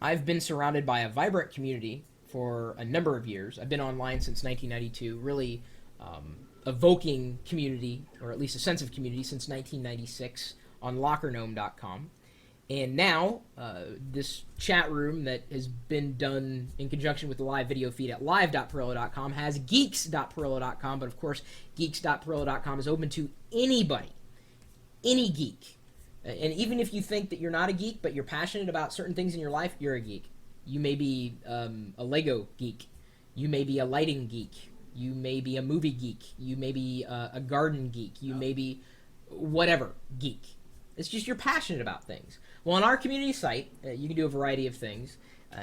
I've been surrounded by a vibrant community for a number of years. I've been online since 1992, really evoking community, or at least a sense of community, since 1996 on lockergnome.com. And now, this chat room that has been done in conjunction with the live video feed at live.pirillo.com has geeks.pirillo.com, but of course, geeks.pirillo.com is open to anybody, any geek. And even if you think that you're not a geek, but you're passionate about certain things in your life, you're a geek. You may be a Lego geek. You may be a lighting geek. You may be a movie geek. You may be a garden geek. You may be whatever geek. It's just you're passionate about things. Well, on our community site, you can do a variety of things,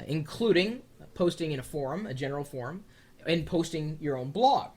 including posting in a forum, a general forum, and posting your own blog.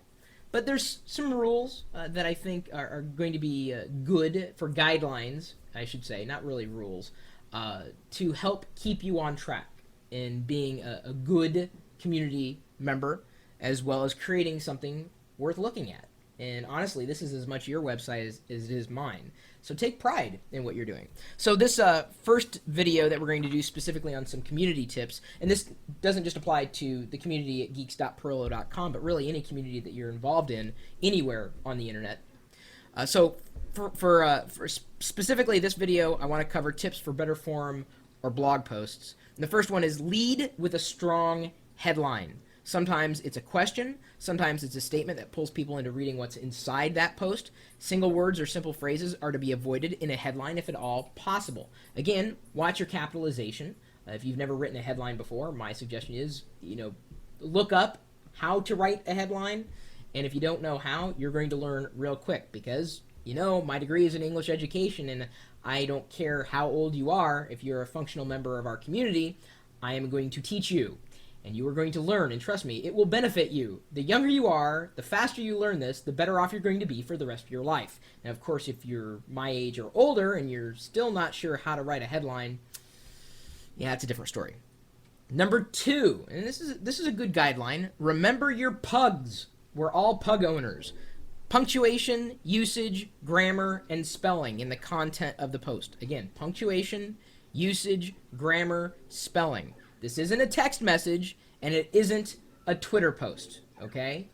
But there's some rules that I think are going to be good for guidelines, I should say, not really rules, to help keep you on track in being a good community member, as well as creating something worth looking at. And honestly, this is as much your website as it is mine. So take pride in what you're doing. So this first video that we're going to do specifically on some community tips, and this doesn't just apply to the community at geeks.pirillo.com, but really any community that you're involved in anywhere on the internet. So for specifically this video, I want to cover tips for better forum or blog posts. And the first one is lead with a strong headline. Sometimes it's a question, sometimes it's a statement that pulls people into reading what's inside that post. Single words or simple phrases are to be avoided in a headline if at all possible. Again, watch your capitalization. If you've never written a headline before, my suggestion is, look up how to write a headline, and if you don't know how, you're going to learn real quick because, my degree is in English education, and I don't care how old you are. If you're a functional member of our community, I am going to teach you. And you are going to learn, and trust me, it will benefit you. The younger you are, the faster you learn this, the better off you're going to be for the rest of your life. Now, of course, if you're my age or older and you're still not sure how to write a headline, yeah, it's a different story. Number 2, and this is a good guideline, remember your pugs. We're all pug owners. Punctuation, usage, grammar, and spelling in the content of the post. Again, punctuation, usage, grammar, spelling. This isn't a text message, and it isn't a Twitter post, okay?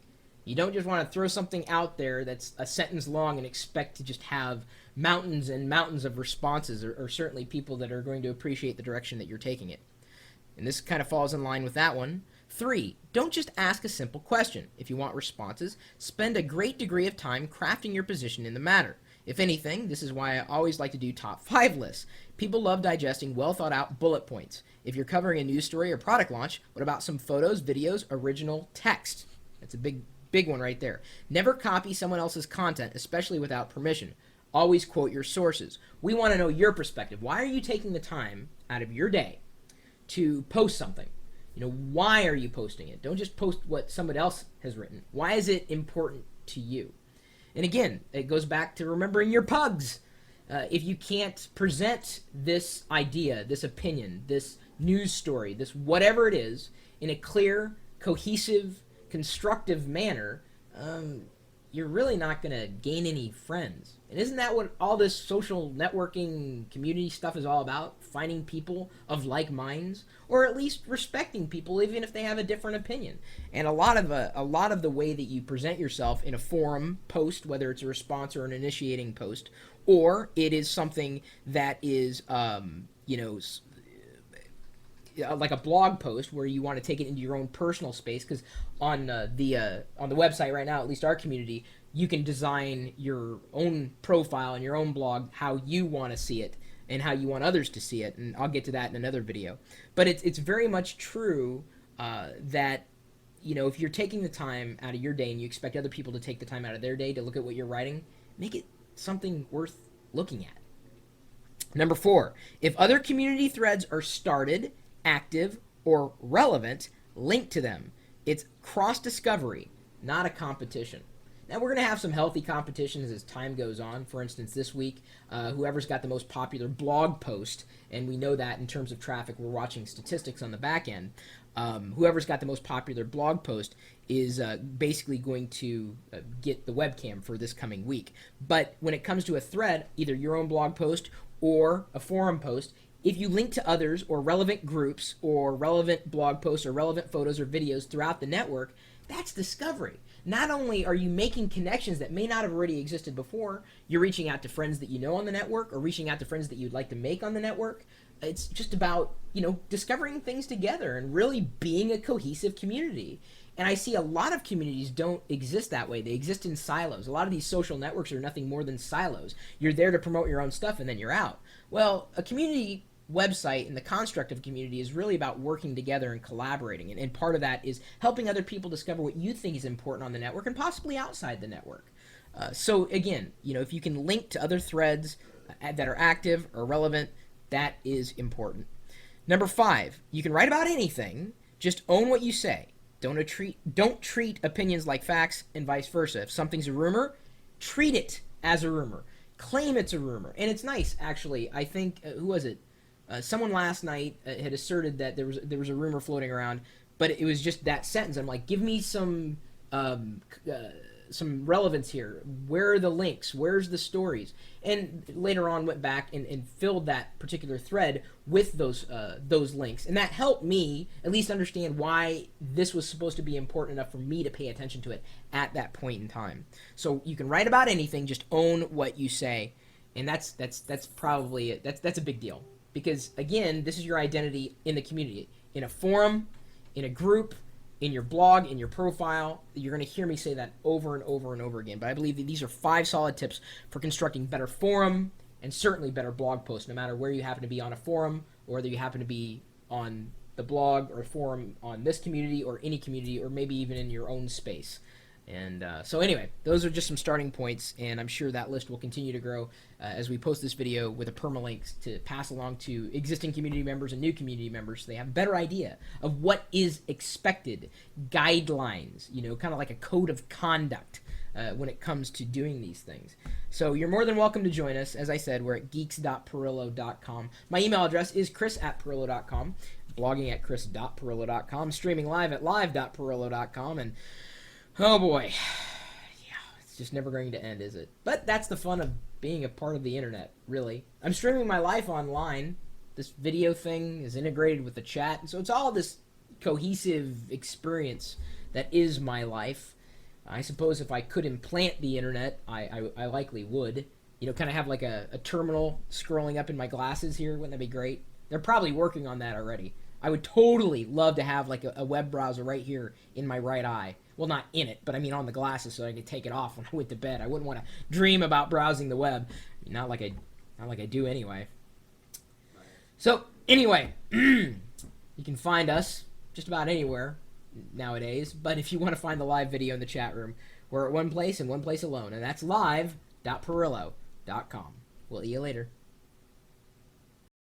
You don't just want to throw something out there that's a sentence long and expect to just have mountains and mountains of responses, or certainly people that are going to appreciate the direction that you're taking it. And this kind of falls in line with that one. 3, don't just ask a simple question. If you want responses, spend a great degree of time crafting your position in the matter. If anything, this is why I always like to do top 5 lists. People love digesting well-thought-out bullet points. If you're covering a news story or product launch, what about some photos, videos, original text? That's a big one right there. Never copy someone else's content, especially without permission. Always quote your sources. We want to know your perspective. Why are you taking the time out of your day to post something? Why are you posting it? Don't just post what somebody else has written. Why is it important to you? And again, it goes back to remembering your pugs. If you can't present this idea, this opinion, this news story, this whatever it is, in a clear, cohesive, constructive manner, you're really not going to gain any friends. And isn't that what all this social networking community stuff is all about? Finding people of like minds, or at least respecting people even if they have a different opinion. And a lot of the way that you present yourself in a forum post, whether it's a response or an initiating post, or it is something that is like a blog post where you want to take it into your own personal space, because on the website right now, at least our community, you can design your own profile and your own blog how you want to see it and how you want others to see it, and I'll get to that in another video. But it's very much true that if you're taking the time out of your day and you expect other people to take the time out of their day to look at what you're writing, make it something worth looking at. Number 4, if other community threads are started, active, or relevant, link to them. It's cross-discovery, not a competition. Now, we're going to have some healthy competitions as time goes on. For instance, this week, whoever's got the most popular blog post, and we know that in terms of traffic, we're watching statistics on the back end, whoever's got the most popular blog post is basically going to get the webcam for this coming week. But when it comes to a thread, either your own blog post or a forum post, If you link to others or relevant groups or relevant blog posts or relevant photos or videos throughout the network, that's discovery. Not only are you making connections that may not have already existed before, you're reaching out to friends that you know on the network or reaching out to friends that you'd like to make on the network. It's just about, discovering things together and really being a cohesive community. And I see a lot of communities don't exist that way. They exist in silos. A lot of these social networks are nothing more than silos. You're there to promote your own stuff and then you're out. Well, a community website and the construct of a community is really about working together and collaborating. And part of that is helping other people discover what you think is important on the network and possibly outside the network. So again, if you can link to other threads that are active or relevant, that is important. Number 5, you can write about anything, just own what you say. Don't treat opinions like facts and vice versa. If something's a rumor, treat it as a rumor. Claim it's a rumor. And it's nice, actually. I think, who was it? Someone last night had asserted that there was a rumor floating around, but it was just that sentence. I'm like, give me some relevance here. Where are the links? Where's the stories? And later on went back and filled that particular thread with those links. And that helped me at least understand why this was supposed to be important enough for me to pay attention to it at that point in time. So you can write about anything, just own what you say. And that's probably it. That's a big deal. Because again, this is your identity in the community. In a forum, in a group, in your blog, in your profile. You're going to hear me say that over and over and over again. But I believe that these are 5 solid tips for constructing better forum and certainly better blog posts, no matter where you happen to be on a forum or whether you happen to be on the blog or forum on this community or any community or maybe even in your own space. And so anyway, those are just some starting points, and I'm sure that list will continue to grow as we post this video with a permalink to pass along to existing community members and new community members so they have a better idea of what is expected, guidelines, kind of like a code of conduct when it comes to doing these things. So you're more than welcome to join us. As I said, we're at geeks.pirillo.com. My email address is chris@pirillo.com, blogging at chris.pirillo.com, streaming live at live.pirillo.com, and oh boy, yeah, it's just never going to end, is it? But that's the fun of being a part of the internet, really. I'm streaming my life online. This video thing is integrated with the chat, so it's all this cohesive experience that is my life. I suppose if I could implant the internet, I likely would. Kind of have like a terminal scrolling up in my glasses here. Wouldn't that be great? They're probably working on that already. I would totally love to have like a web browser right here in my right eye. Well, not in it, but I mean on the glasses so I could take it off when I went to bed. I wouldn't want to dream about browsing the web. Not like I do anyway. So anyway, you can find us just about anywhere nowadays. But if you want to find the live video in the chat room, we're at one place and one place alone, and that's live.pirillo.com. We'll see you later.